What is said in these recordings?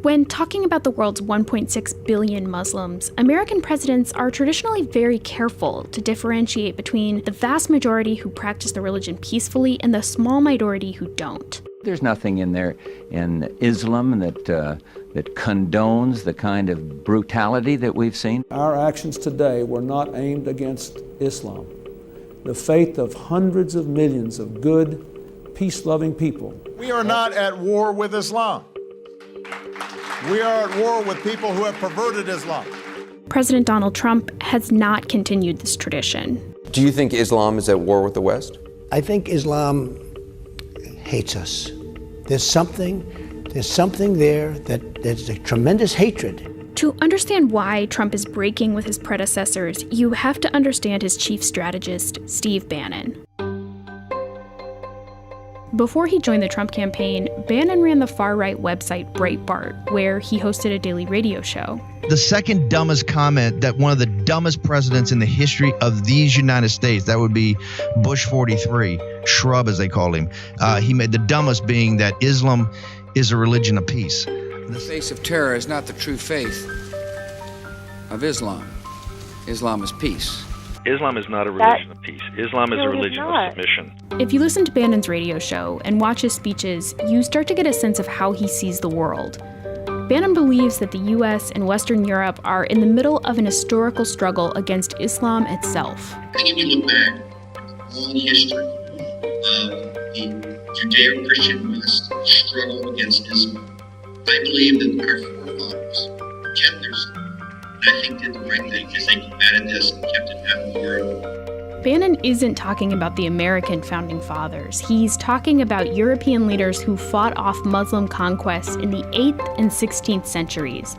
When talking about the world's 1.6 billion Muslims, American presidents are traditionally very careful to differentiate between the vast majority who practice the religion peacefully and the small minority who don't. There's nothing in there in Islam that condones the kind of brutality that we've seen. Our actions today were not aimed against Islam, the faith of hundreds of millions of good, peace-loving people. We are not at war with Islam. We are at war with people who have perverted Islam. President Donald Trump has not continued this tradition. Do you think Islam is at war with the West? I think Islam hates us. There's something there that there's a tremendous hatred. To understand why Trump is breaking with his predecessors, you have to understand his chief strategist, Steve Bannon. Before he joined the Trump campaign, Bannon ran the far-right website Breitbart, where he hosted a daily radio show. The second dumbest comment that one of the dumbest presidents in the history of these United States, that would be Bush 43, Shrub as they call him, he made the dumbest being that Islam is a religion of peace. The face of terror is not the true faith of Islam. Islam is peace. Islam is not a religion of peace. Islam is a religion of submission. If you listen to Bannon's radio show and watch his speeches, you start to get a sense of how he sees the world. Bannon believes that the US and Western Europe are in the middle of an historical struggle against Islam itself. I think if you look back at the long history of the Judeo-Christian West struggle against Islam, I believe that our forefathers kept their son. And I think did the right thing because they combated this and kept it out of the world. Bannon isn't talking about the American founding fathers. He's talking about European leaders who fought off Muslim conquest in the 8th and 16th centuries.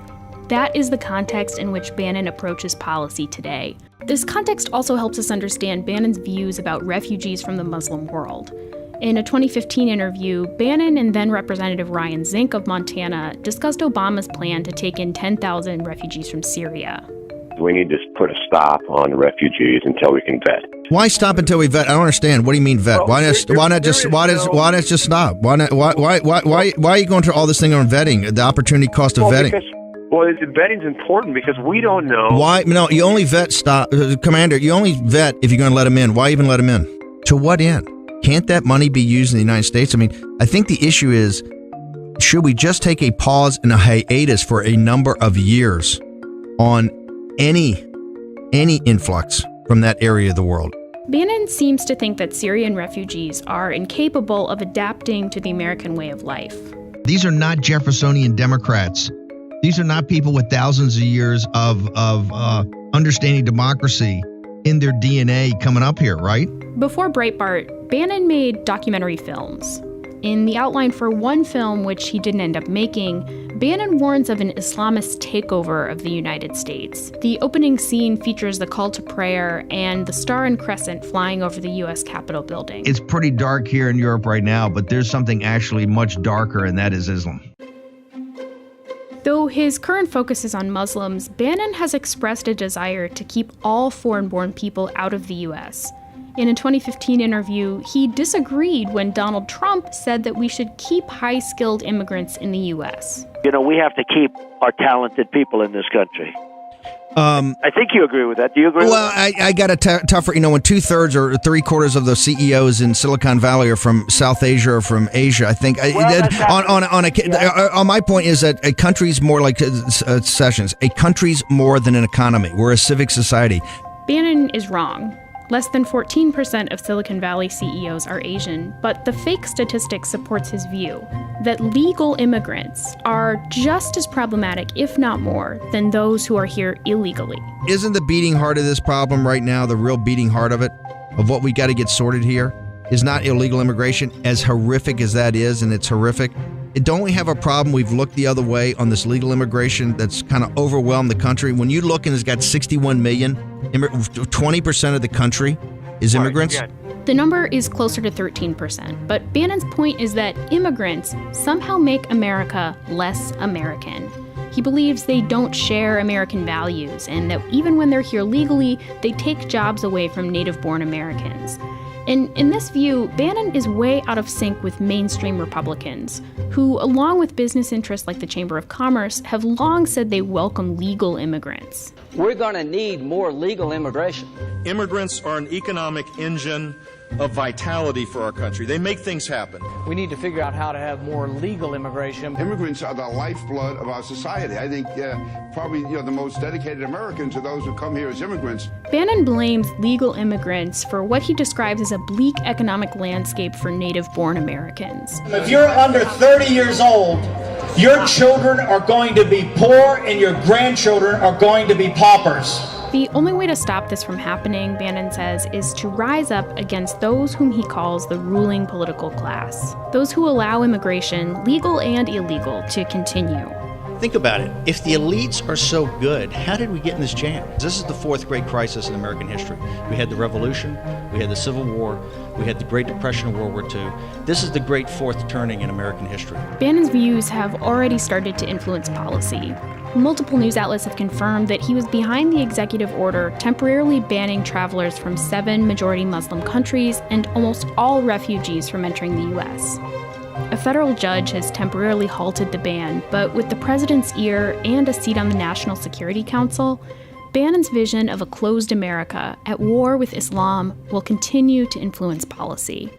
That is the context in which Bannon approaches policy today. This context also helps us understand Bannon's views about refugees from the Muslim world. In a 2015 interview, Bannon and then Representative Ryan Zink of Montana discussed Obama's plan to take in 10,000 refugees from Syria. We need to put a stop on refugees until we can vet. Why stop until we vet? I don't understand. What do you mean vet? Why not just stop? Why are you going through all this thing on vetting? The opportunity cost of vetting. Vetting's important because we don't know. Why? No, you only vet. Commander. You only vet if you're going to let them in. Why even let them in? To what end? Can't that money be used in the United States? I mean, I think the issue is, should we just take a pause and a hiatus for a number of years on any influx from that area of the world? Bannon seems to think that Syrian refugees are incapable of adapting to the American way of life. These are not Jeffersonian Democrats. These are not people with thousands of years of understanding democracy in their DNA coming up here, right? Before Breitbart, Bannon made documentary films. In the outline for one film, which he didn't end up making, Bannon warns of an Islamist takeover of the United States. The opening scene features the call to prayer and the Star and Crescent flying over the U.S. Capitol building. It's pretty dark here in Europe right now, but there's something actually much darker, and that is Islam. Though his current focus is on Muslims, Bannon has expressed a desire to keep all foreign-born people out of the U.S. In a 2015 interview, he disagreed when Donald Trump said that we should keep high-skilled immigrants in the U.S. We have to keep our talented people in this country. I think you agree with that. Do you agree with that? Well, I got a tougher, when 2/3 or 3/4 of the CEOs in Silicon Valley are from South Asia or from Asia, I think. On my point is that a country's more like Sessions. A country's more than an economy. We're a civic society. Bannon is wrong. Less than 14% of Silicon Valley CEOs are Asian, but the fake statistic supports his view that legal immigrants are just as problematic, if not more, than those who are here illegally. Isn't the beating heart of this problem right now, the real beating heart of it, of what we got to get sorted here, is not illegal immigration, as horrific as that is, and it's horrific? Don't we have a problem? We've looked the other way on this legal immigration that's kind of overwhelmed the country. When you look and it's got 61 million, 20% of the country is immigrants. The number is closer to 13%, but Bannon's point is that immigrants somehow make America less American. He believes they don't share American values and that even when they're here legally, they take jobs away from native-born Americans. And in this view, Bannon is way out of sync with mainstream Republicans, who, along with business interests like the Chamber of Commerce, have long said they welcome legal immigrants. We're going to need more legal immigration. Immigrants are an economic engine of vitality for our country. They make things happen. We need to figure out how to have more legal immigration. Immigrants are the lifeblood of our society. I think probably the most dedicated Americans are those who come here as immigrants. Bannon blames legal immigrants for what he describes as a bleak economic landscape for native-born Americans. If you're under 30 years old, your children are going to be poor and your grandchildren are going to be paupers. The only way to stop this from happening, Bannon says, is to rise up against those whom he calls the ruling political class. Those who allow immigration, legal and illegal, to continue. Think about it. If the elites are so good, how did we get in this jam? This is the fourth great crisis in American history. We had the Revolution, we had the Civil War, we had the Great Depression of World War II. This is the great fourth turning in American history. Bannon's views have already started to influence policy. Multiple news outlets have confirmed that he was behind the executive order temporarily banning travelers from 7 majority Muslim countries and almost all refugees from entering the U.S. A federal judge has temporarily halted the ban, but with the president's ear and a seat on the National Security Council, Bannon's vision of a closed America at war with Islam will continue to influence policy.